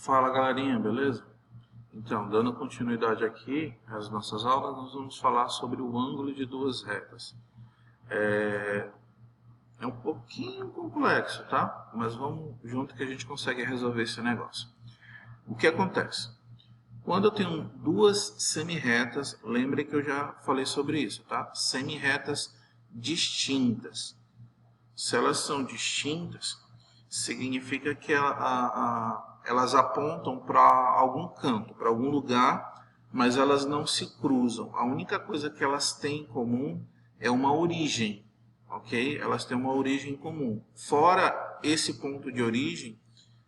Fala galerinha, beleza? Então, dando continuidade aqui às nossas aulas, nós vamos falar sobre o ângulo de duas retas. É um pouquinho complexo, tá? Mas vamos junto que a gente consegue resolver esse negócio. O que acontece? Quando eu tenho duas semi-retas, lembre que eu já falei sobre isso, tá? Semi-retas distintas. Se elas são distintas, significa que elas apontam para algum canto, para algum lugar, mas elas não se cruzam. A única coisa que elas têm em comum é uma origem, ok? Elas têm uma origem comum. Fora esse ponto de origem,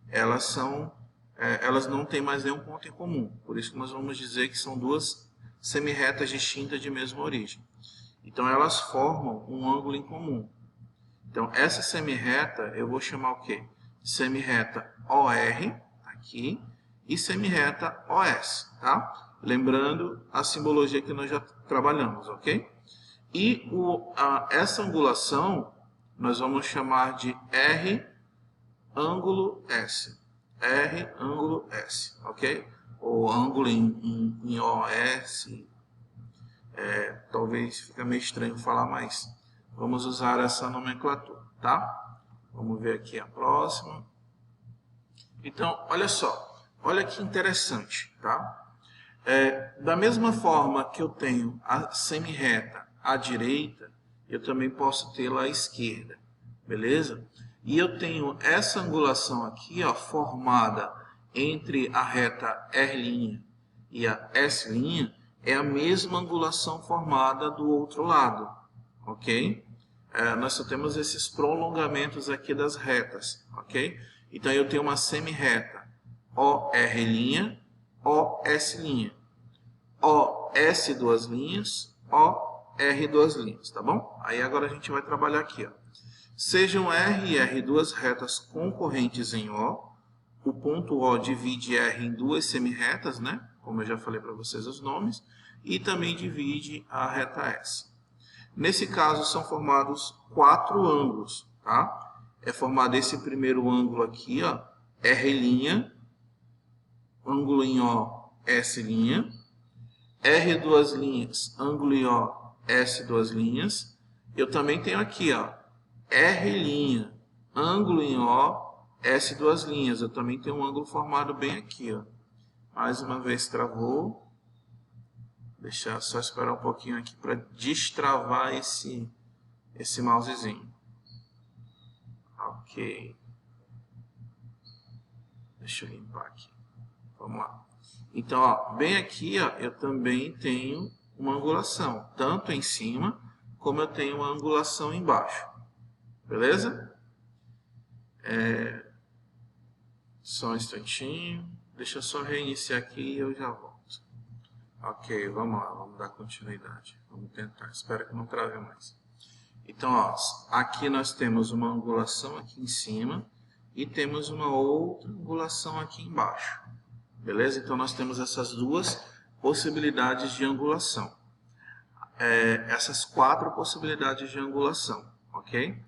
elas não têm mais nenhum ponto em comum. Por isso que nós vamos dizer que são duas semi-retas distintas de mesma origem. Então elas formam um ângulo em comum. Então, essa semi-reta eu vou chamar o quê? Semi-reta OR, aqui, e semi-reta OS, tá? Lembrando a simbologia que nós já trabalhamos, ok? E essa angulação nós vamos chamar de R ângulo S. R ângulo S, ok? Ou ângulo em OS. Talvez fique meio estranho falar mais. Vamos usar essa nomenclatura, tá? Vamos ver aqui a próxima. Então, olha só. Olha que interessante, tá? Da mesma forma que eu tenho a semi-reta à direita, eu também posso tê-la à esquerda, beleza? E eu tenho essa angulação aqui, ó, formada entre a reta R' e a S', é a mesma angulação formada do outro lado, ok? Nós só temos esses prolongamentos aqui das retas, ok? Então eu tenho uma semi-reta OR', OS', OS duas linhas, OR duas linhas, tá bom? Aí agora a gente vai trabalhar aqui, ó. Sejam R e R duas retas concorrentes em O, o ponto O divide R em duas semi-retas, né? Como eu já falei para vocês os nomes, e também divide a reta S. Nesse caso, são formados quatro ângulos, tá? É formado esse primeiro ângulo aqui, ó, R', ângulo em O, S', R duas linhas, ângulo em O, S duas linhas. Eu também tenho aqui, ó, R', ângulo em O, S duas linhas. Eu também tenho um ângulo formado bem aqui, ó. Mais uma vez travou. Deixar só esperar um pouquinho aqui para destravar esse mousezinho. Ok. Deixa eu limpar aqui. Vamos lá. Então, ó, bem aqui, ó, eu também tenho uma angulação, tanto em cima como eu tenho uma angulação embaixo. Beleza? Só um instantinho. Deixa eu só reiniciar aqui e eu já volto. Ok, vamos lá, vamos dar continuidade. Vamos tentar, espero que não trave mais. Então, ó, aqui nós temos uma angulação aqui em cima e temos uma outra angulação aqui embaixo. Beleza? Então, nós temos essas duas possibilidades de angulação. Essas quatro possibilidades de angulação, ok?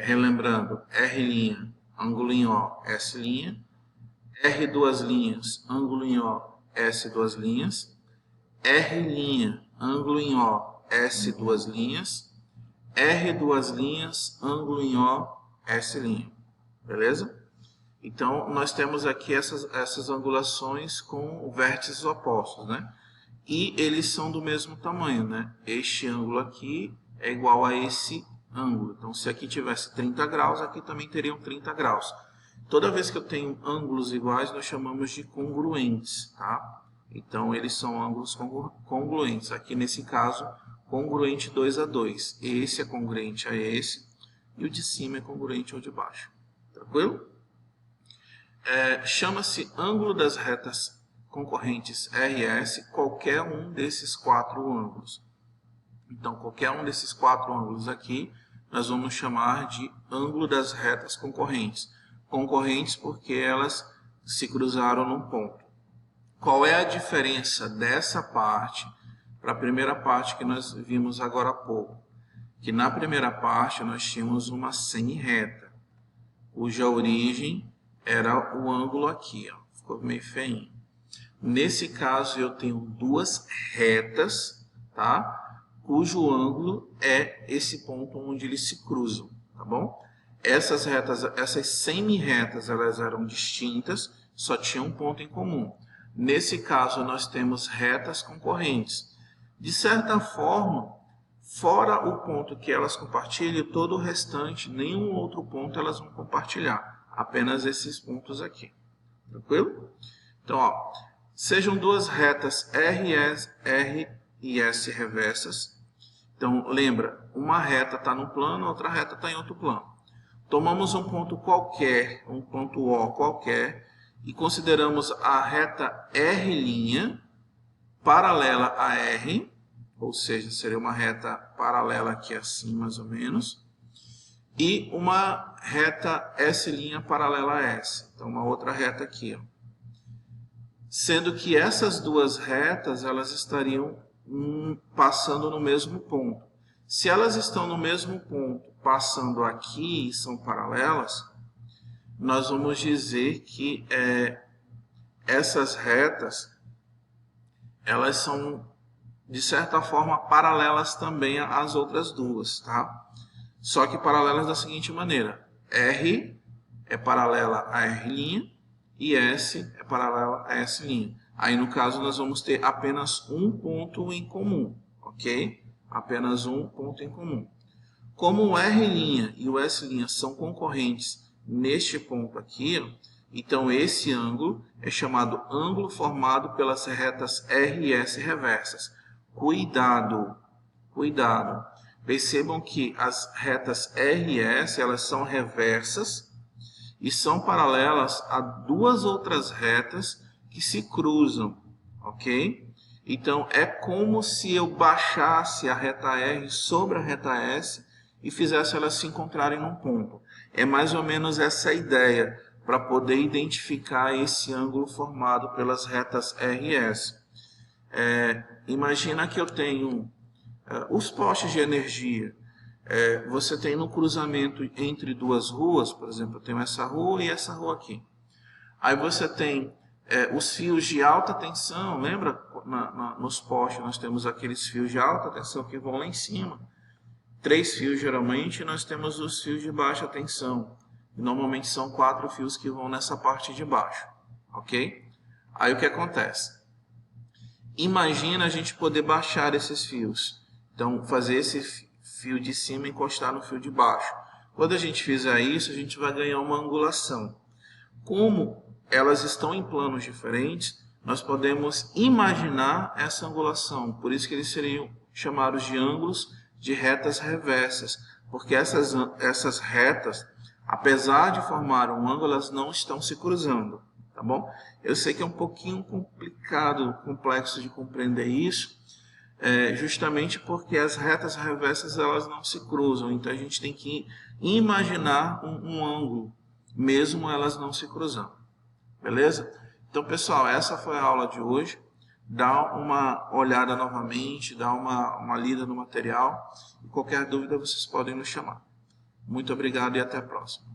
Relembrando, R', ângulo em O, S', R duas linhas, ângulo em O, S duas linhas, R', ângulo em O, S duas linhas, R duas linhas, ângulo em O, S'. Beleza? Então, nós temos aqui essas angulações com vértices opostos, né? E eles são do mesmo tamanho, né? Este ângulo aqui é igual a esse ângulo. Então, se aqui tivesse 30 graus, aqui também teriam 30 graus. Toda vez que eu tenho ângulos iguais, nós chamamos de congruentes, tá? Então, eles são ângulos congruentes. Aqui, nesse caso, congruente 2 a 2. Esse é congruente a esse e o de cima é congruente ao de baixo. Tranquilo? Chama-se ângulo das retas concorrentes R e S qualquer um desses quatro ângulos. Então, qualquer um desses quatro ângulos aqui, nós vamos chamar de ângulo das retas concorrentes. Concorrentes porque elas se cruzaram num ponto. Qual é a diferença dessa parte para a primeira parte que nós vimos agora há pouco? Que na primeira parte nós tínhamos uma semi-reta, cuja origem era o ângulo aqui, ó, ficou meio feinho. Nesse caso, eu tenho duas retas, tá? Cujo ângulo é esse ponto onde eles se cruzam, tá bom? Essas retas, essas semi-retas, elas eram distintas, só tinham um ponto em comum. Nesse caso, nós temos retas concorrentes. De certa forma, fora o ponto que elas compartilham, todo o restante, nenhum outro ponto elas vão compartilhar. Apenas esses pontos aqui. Tranquilo? Então, ó, sejam duas retas R e S reversas. Então, lembra, uma reta está num plano, outra reta está em outro plano. Tomamos um ponto qualquer, um ponto O qualquer, e consideramos a reta R' paralela a R, ou seja, seria uma reta paralela aqui assim, mais ou menos, e uma reta S' paralela a S. Então, uma outra reta aqui, ó. Sendo que essas duas retas, elas estariam passando no mesmo ponto. Se elas estão no mesmo ponto, passando aqui e são paralelas, nós vamos dizer que essas retas, elas são, de certa forma, paralelas também às outras duas, tá? Só que paralelas da seguinte maneira: R é paralela a R' e S é paralela a S'. Aí, no caso, nós vamos ter apenas um ponto em comum, ok? Apenas um ponto em comum. Como o R' e o S' são concorrentes neste ponto aqui, ó, então esse ângulo é chamado ângulo formado pelas retas R e S reversas. Cuidado, cuidado. Percebam que as retas R e S, elas são reversas e são paralelas a duas outras retas que se cruzam, ok? Então, é como se eu baixasse a reta R sobre a reta S e fizesse elas se encontrarem num ponto. É mais ou menos essa a ideia, para poder identificar esse ângulo formado pelas retas R e S. Imagina que eu tenho os postes de energia. Você tem no cruzamento entre duas ruas, por exemplo, eu tenho essa rua e essa rua aqui. Aí você tem os fios de alta tensão, lembra? Nos postes nós temos aqueles fios de alta tensão que vão lá em cima. 3 fios geralmente, e nós temos os fios de baixa tensão. Normalmente são 4 fios que vão nessa parte de baixo, ok? Aí o que acontece? Imagina a gente poder baixar esses fios. Então, fazer esse fio de cima encostar no fio de baixo. Quando a gente fizer isso, a gente vai ganhar uma angulação. Como elas estão em planos diferentes, nós podemos imaginar essa angulação. Por isso que eles seriam chamados de ângulos de retas reversas. Porque essas retas, apesar de formar um ângulo, elas não estão se cruzando. Tá bom? Eu sei que é um pouquinho complicado, complexo de compreender isso, justamente porque as retas reversas elas não se cruzam. Então a gente tem que imaginar um ângulo, mesmo elas não se cruzando. Beleza? Então, pessoal, essa foi a aula de hoje. Dá uma olhada novamente, dá uma lida no material. E qualquer dúvida vocês podem nos chamar. Muito obrigado e até a próxima.